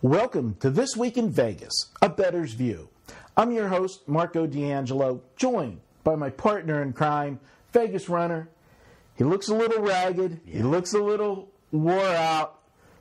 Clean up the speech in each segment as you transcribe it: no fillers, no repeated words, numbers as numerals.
Welcome to This Week in Vegas, a bettor's view. I'm your host, Marco D'Angelo, joined by my partner in crime, Vegas runner. He looks a little ragged, He looks a little wore out,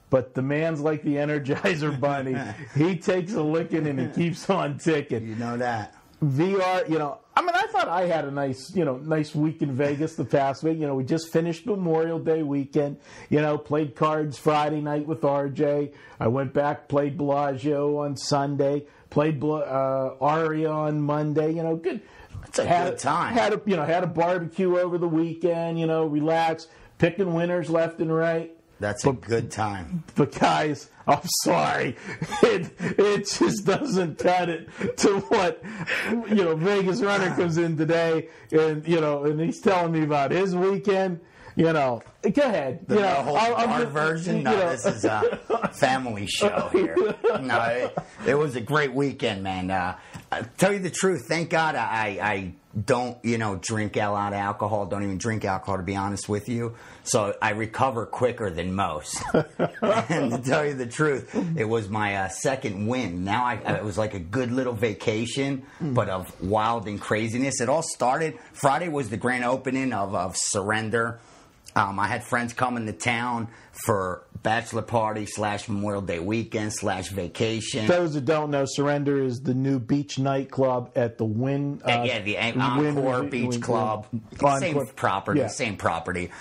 but the man's like the Energizer Bunny. He takes a licking and he keeps on ticking. You know that. VR, I thought I had a nice week in Vegas the past week. We just finished Memorial Day weekend. Played cards Friday night with RJ. I went back, played Bellagio on Sunday, played Aria on Monday. Good. It's a good time. Had a barbecue over the weekend. Relaxed, picking winners left and right. That's a good time. But guys, I'm sorry, it just doesn't cut it to what Vegas runner comes in today, and he's telling me about his weekend. Go ahead. The whole bar version. No, this is a family show here. No, it was a great weekend, man. I tell you the truth. Thank God I don't drink a lot of alcohol. Don't even drink alcohol, to be honest with you. So I recover quicker than most. And to tell you the truth, it was my second win. Now it was like a good little vacation, but of wild and craziness. It all started. Friday was the grand opening of Surrender. I had friends coming to town for bachelor party / Memorial Day weekend / vacation. Those that don't know, Surrender is the new beach nightclub at the Wynn. The Encore Beach Club. Same property.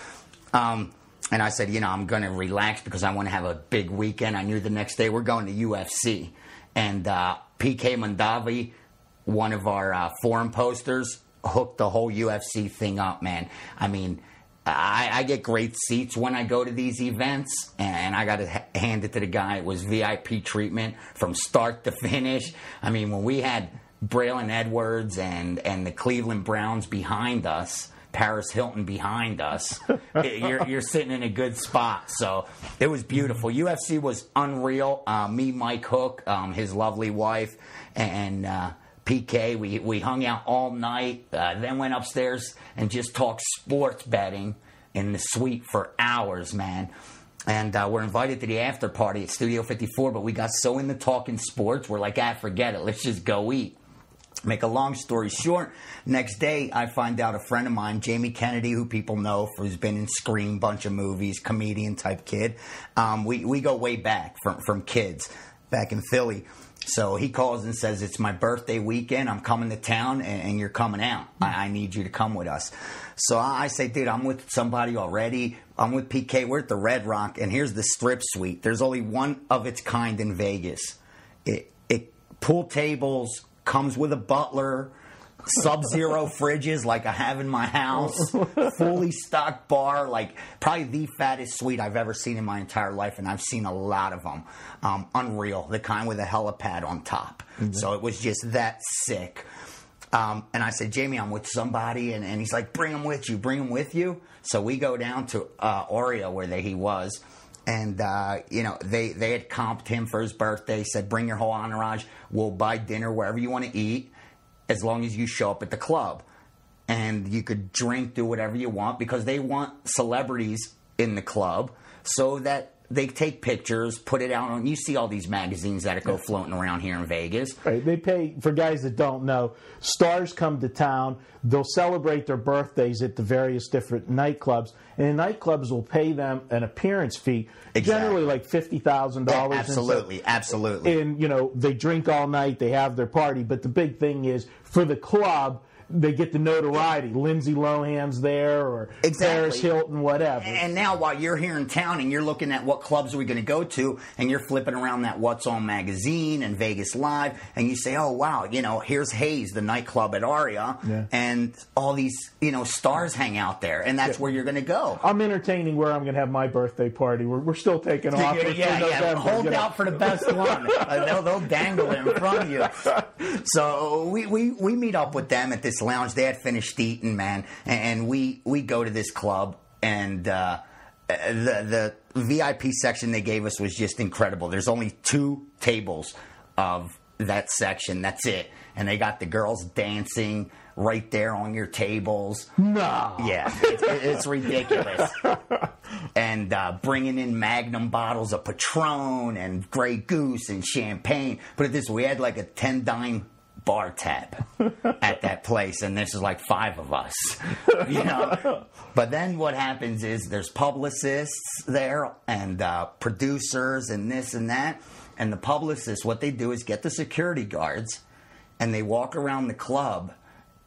And I said, I'm going to relax because I want to have a big weekend. I knew the next day we're going to UFC. And PK Mandavi, one of our forum posters, hooked the whole UFC thing up, man. I get great seats when I go to these events, and I got to hand it to the guy. It was VIP treatment from start to finish. When we had Braylon Edwards and the Cleveland Browns behind us, Paris Hilton behind us, you're sitting in a good spot. So it was beautiful. UFC was unreal. Me, Mike Hook, his lovely wife, and PK, we hung out all night, then went upstairs and just talked sports betting in the suite for hours, man. And we're invited to the after party at Studio 54, but we got so into talking sports, we're like, forget it, let's just go eat. Make a long story short, next day I find out a friend of mine, Jamie Kennedy, who people know, who's been in Scream, bunch of movies, comedian type kid. We go way back from kids back in Philly. So he calls and says, it's my birthday weekend. I'm coming to town, and you're coming out. I need you to come with us. So I say, dude, I'm with somebody already. I'm with PK. We're at the Red Rock, and here's the strip suite. There's only one of its kind in Vegas. It pool tables, comes with a butler, Sub-Zero fridges like I have in my house, fully stocked bar, like probably the fattest suite I've ever seen in my entire life, and I've seen a lot of them. Unreal, the kind with a helipad on top. Mm-hmm. So it was just that sick. And I said, Jamie, I'm with somebody, and he's like, bring him with you. So we go down to Oreo where he was. And, they had comped him for his birthday, said, bring your whole entourage. We'll buy dinner wherever you want to eat, as long as you show up at the club. And you could drink, do whatever you want, because they want celebrities in the club so that they take pictures, put it out on. You see all these magazines that go floating around here in Vegas. Right. They pay, for guys that don't know, stars come to town. They'll celebrate their birthdays at the various different nightclubs. And the nightclubs will pay them an appearance fee, generally like $50,000. Absolutely. And, they drink all night. They have their party. But the big thing is, for the club, they get the notoriety. Lindsay Lohan's there, or Paris Hilton, whatever. And now while you're here in town and you're looking at what clubs are we going to go to, and you're flipping around that What's On magazine and Vegas Live, and you say, oh, wow, here's Hayes, the nightclub at Aria, and all these, stars hang out there, and that's where you're going to go. I'm entertaining where I'm going to have my birthday party. We're still taking off. Hold out for the best one. They'll dangle it in front of you. So we meet up with them at this lounge. They had finished eating, man, and we go to this club, and the VIP section they gave us was just incredible. There's only 2 tables of that section. That's it. And they got the girls dancing right there on your tables. No. Yeah, it's ridiculous. And bringing in Magnum bottles of Patron and Grey Goose and champagne. Put it this way, we had like a 10-dime bar tab at that place, and this is like 5 of us, you know. But then what happens is there's publicists there and producers and this and that. And the publicists, what they do is get the security guards, and they walk around the club,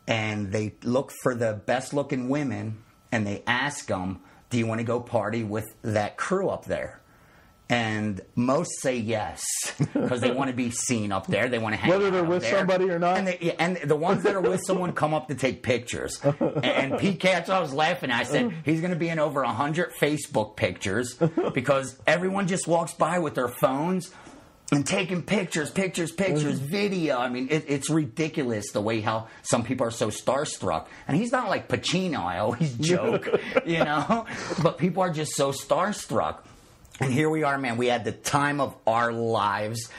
and they look for the best-looking women, and they ask them, do you want to go party with that crew up there? And most say yes, because they want to be seen up there. They want to hang out whether they're with somebody or not. And the ones that are with someone come up to take pictures. And Pete Katz, I was laughing. I said, he's going to be in over 100 Facebook pictures because everyone just walks by with their phones and taking pictures, video. I mean, it's ridiculous the way how some people are so starstruck. And he's not like Pacino, I always joke, you know. But people are just so starstruck. And here we are, man. We had the time of our lives.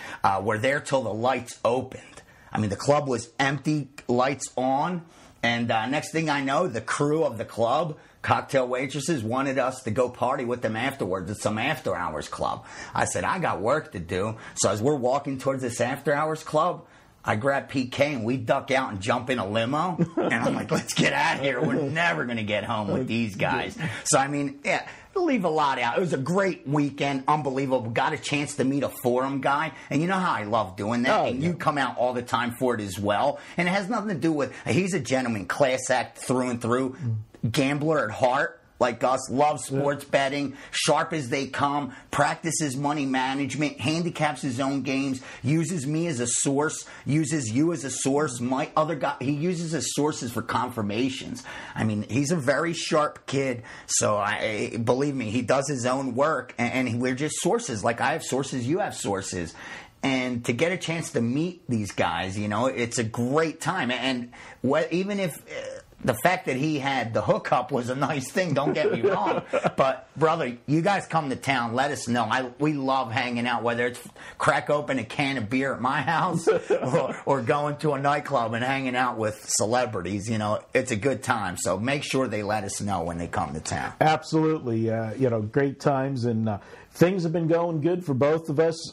We're there till the lights opened. I mean, the club was empty, lights on. And next thing I know, the crew of the club, cocktail waitresses, wanted us to go party with them afterwards at some after-hours club. I said, I got work to do. So as we're walking towards this after-hours club, I grab PK and we duck out and jump in a limo. And I'm like, let's get out of here. We're never going to get home with these guys. So, I mean, yeah, leave a lot out. It was a great weekend. Unbelievable. Got a chance to meet a Forum guy. And you know how I love doing that. And you come out all the time for it as well. And it has nothing to do with, he's a gentleman, class act through and through, gambler at heart. Like us, loves sports betting, sharp as they come, practices money management, handicaps his own games, uses me as a source, uses you as a source. My other guy, he uses his sources for confirmations. I mean, he's a very sharp kid, so believe me, he does his own work, and we're just sources. Like I have sources, you have sources. And to get a chance to meet these guys, you know, it's a great time. And even if... the fact that he had the hookup was a nice thing, don't get me wrong. But, brother, you guys come to town, let us know. We love hanging out, whether it's crack open a can of beer at my house or going to a nightclub and hanging out with celebrities. You know, it's a good time. So make sure they let us know when they come to town. Absolutely. You know, great times. And things have been going good for both of us.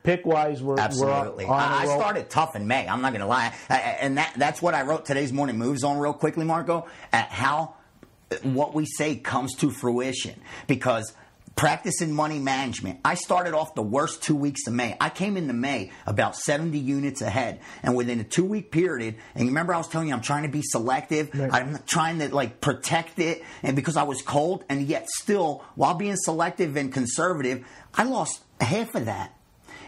Pick-wise, we're absolutely. I started tough in May. I'm not going to lie. And that's what I wrote today's morning moves on real quickly, Marco, at how what we say comes to fruition. Because practicing money management, I started off the worst 2 weeks of May. I came into May about 70 units ahead. And within a 2-week period, and you remember I was telling you I'm trying to be selective. Right. I'm trying to like protect it. And because I was cold, and yet still, while being selective and conservative, I lost half of that.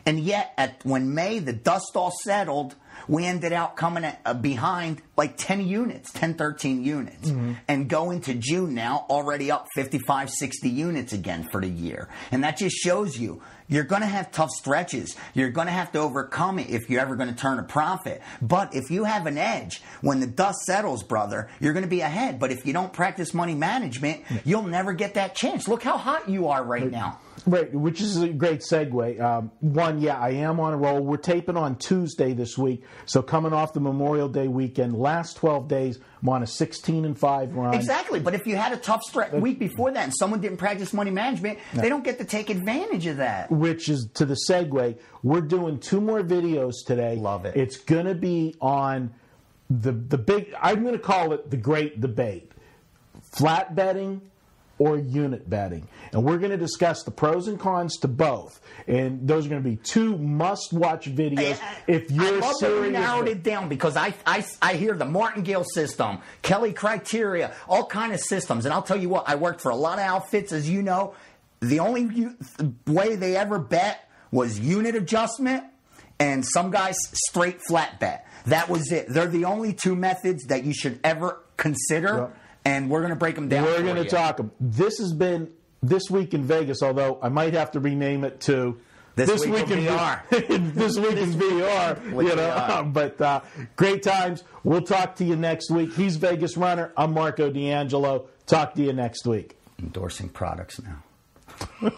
And yet, when May, the dust all settled, we ended out coming behind like 10 units, 10, 13 units. Mm-hmm. And going to June now, already up 55, 60 units again for the year. And that just shows you, you're going to have tough stretches. You're going to have to overcome it if you're ever going to turn a profit. But if you have an edge, when the dust settles, brother, you're going to be ahead. But if you don't practice money management, you'll never get that chance. Look how hot you are right now. Right, which is a great segue. I am on a roll. We're taping on Tuesday this week, so coming off the Memorial Day weekend, last 12 days, I'm on a 16-5 run. Exactly, but if you had a tough week before that and someone didn't practice money management, they don't get to take advantage of that. Which is, to the segue, we're doing 2 more videos today. Love it. It's going to be on the big, I'm going to call it the great debate, flat betting or unit betting. And we're going to discuss the pros and cons to both. And those are going to be 2 must-watch videos if you're serious. I love that we narrowed it down because I hear the martingale system, Kelly criteria, all kind of systems. And I'll tell you what, I worked for a lot of outfits, as you know. The only way they ever bet was unit adjustment and some guys straight flat bet. That was it. They're the only 2 methods that you should ever consider. Yep. And we're going to break them down. We're going to talk them. This has been This Week in Vegas, although I might have to rename it to This Week in VR. This Week in VR. You know, but great times. We'll talk to you next week. He's Vegas Runner. I'm Marco D'Angelo. Talk to you next week. Endorsing products now.